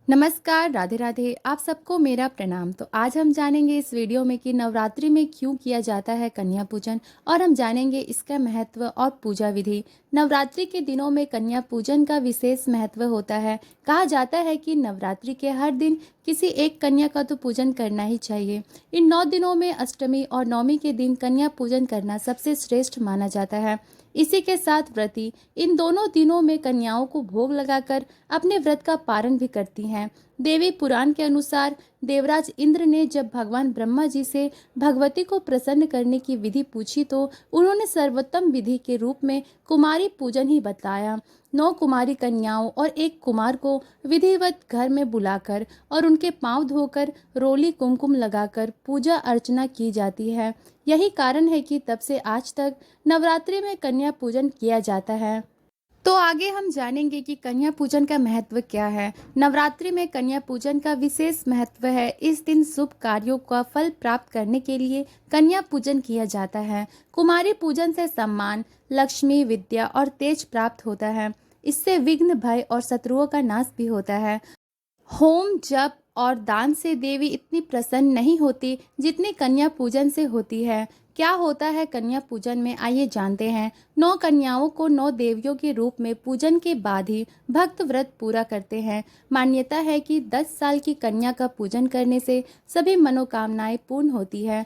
नमस्कार, राधे राधे। आप सबको मेरा प्रणाम। तो आज हम जानेंगे इस वीडियो में कि नवरात्रि में क्यों किया जाता है कन्या पूजन और हम जानेंगे इसका महत्व और पूजा विधि। नवरात्रि के दिनों में कन्या पूजन का विशेष महत्व होता है। कहा जाता है कि नवरात्रि के हर दिन किसी एक कन्या का तो पूजन करना ही चाहिए। इन 9 दिनों में अष्टमी और नवमी के दिन कन्या पूजन करना सबसे श्रेष्ठ माना जाता है। इसी के साथ व्रती इन दोनों दिनों में कन्याओं को भोग लगाकर अपने व्रत का पारण भी करती हैं। देवी पुराण के अनुसार देवराज इंद्र ने जब भगवान ब्रह्मा जी से भगवती को प्रसन्न करने की विधि पूछी तो उन्होंने सर्वोत्तम विधि के रूप में कुमारी पूजन ही बताया। 9 कुमारी कन्याओं और 1 कुमार को विधिवत घर में बुलाकर और उनके पांव धोकर रोली कुमकुम लगाकर पूजा अर्चना की जाती है। यही कारण है कि तब से आज तक नवरात्रि में कन्या पूजन किया जाता है। तो आगे हम जानेंगे कि कन्या पूजन का महत्व क्या है। नवरात्रि में कन्या पूजन का विशेष महत्व है। इस दिन शुभ कार्यों का फल प्राप्त करने के लिए कन्या पूजन किया जाता है। कुमारी पूजन से सम्मान, लक्ष्मी, विद्या और तेज प्राप्त होता है। इससे विघ्न, भय और शत्रुओं का नाश भी होता है। होम, जप और दान से देवी इतनी प्रसन्न नहीं होती जितनी कन्या पूजन से होती है। क्या होता है कन्या पूजन में, आइए जानते हैं। 9 कन्याओं को 9 देवियों के रूप में पूजन के बाद ही भक्त व्रत पूरा करते हैं। मान्यता है कि 10 साल की कन्या का पूजन करने से सभी मनोकामनाएं पूर्ण होती है।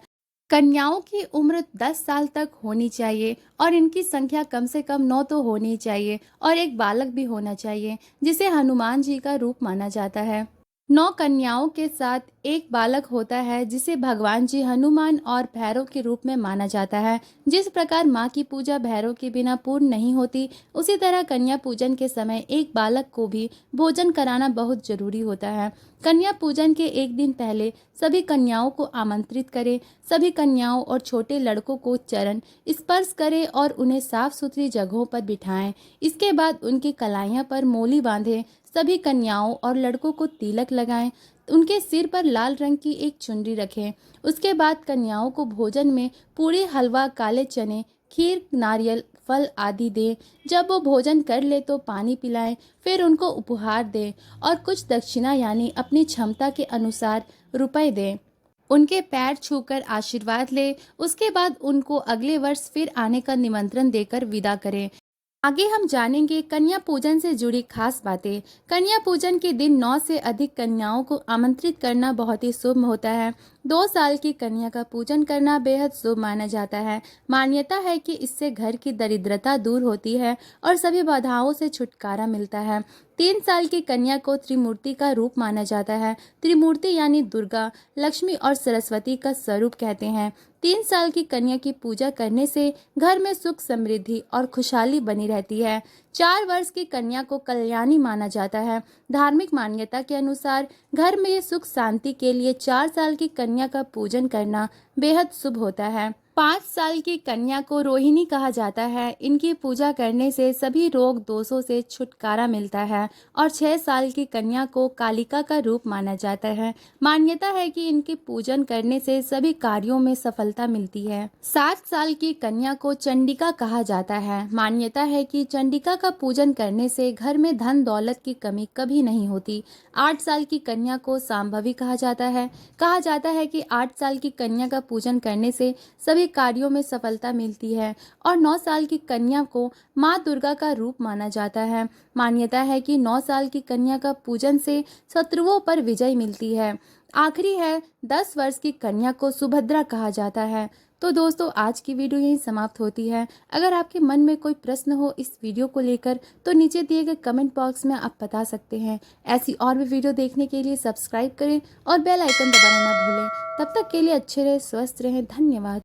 कन्याओं की उम्र 10 साल तक होनी चाहिए और इनकी संख्या कम से कम 9 तो होनी चाहिए और एक बालक भी होना चाहिए जिसे हनुमान जी का रूप माना जाता है। 9 कन्याओं के साथ एक बालक होता है जिसे भगवान जी हनुमान और भैरव के रूप में माना जाता है। जिस प्रकार माँ की पूजा भैरव के बिना पूर्ण नहीं होती, उसी तरह कन्या पूजन के समय एक बालक को भी भोजन कराना बहुत जरूरी होता है। कन्या पूजन के एक दिन पहले सभी कन्याओं को आमंत्रित करें। सभी कन्याओं और छोटे लड़कों को चरण स्पर्श करें और उन्हें साफ सुथरी जगहों पर बिठाएं। इसके बाद उनकी कलाइयाँ पर मोली बांधें। सभी कन्याओं और लड़कों को तिलक लगाएं। उनके सिर पर लाल रंग की एक चुनरी रखें। उसके बाद कन्याओं को भोजन में पूरी, हलवा, काले चने, खीर, नारियल, फल आदि दें। जब वो भोजन कर ले तो पानी पिलाएं। फिर उनको उपहार दें और कुछ दक्षिणा यानी अपनी क्षमता के अनुसार रुपए दें। उनके पैर छूकर आशीर्वाद लें। उसके बाद उनको अगले वर्ष फिर आने का निमंत्रण देकर विदा करें। आगे हम जानेंगे कन्या पूजन से जुड़ी खास बातें। कन्या पूजन के दिन 9 से अधिक कन्याओं को आमंत्रित करना बहुत ही शुभ होता है। 2 साल की कन्या का पूजन करना बेहद शुभ माना जाता है। मान्यता है कि इससे घर की दरिद्रता दूर होती है और सभी बाधाओं से छुटकारा मिलता है। 3 साल की कन्या को त्रिमूर्ति का रूप माना जाता है। त्रिमूर्ति यानी दुर्गा, लक्ष्मी और सरस्वती का स्वरूप कहते हैं। 3 साल की कन्या की पूजा करने से घर में सुख, समृद्धि और खुशहाली बनी रहती है। 4 वर्ष की कन्या को कल्याणी माना जाता है। धार्मिक मान्यता के अनुसार घर में सुख शांति के लिए 4 साल की कन्या का पूजन करना बेहद शुभ होता है। 5 साल की कन्या को रोहिणी कहा जाता है। इनकी पूजा करने से सभी रोग दोषों से छुटकारा मिलता है और 6 साल की कन्या को कालिका का रूप माना जाता है। मान्यता है कि इनकी पूजन करने से सभी कार्यों में सफलता मिलती है। 7 साल की कन्या को चंडिका कहा जाता है। मान्यता है कि चंडिका का पूजन करने से घर में धन दौलत की कमी कभी नहीं होती। 8 साल की कन्या को सांभवी कहा जाता है। कहा जाता है कि 8 साल की कन्या का पूजन करने से सभी कार्यों में सफलता मिलती है और 9 साल की कन्या को माँ दुर्गा का रूप माना जाता है। मान्यता है कि 9 साल की कन्या का पूजन से शत्रुओं पर विजय मिलती है। आखिरी है, 10 वर्ष की कन्या को सुभद्रा कहा जाता है। तो दोस्तों, आज की वीडियो यहीं समाप्त होती है। अगर आपके मन में कोई प्रश्न हो इस वीडियो को लेकर तो नीचे दिए गए कमेंट बॉक्स में आप बता सकते हैं। ऐसी और भी वीडियो देखने के लिए सब्सक्राइब करें और बेल आइकन दबाना ना भूलें। तब तक के लिए अच्छे रहे, स्वस्थ रहें। धन्यवाद।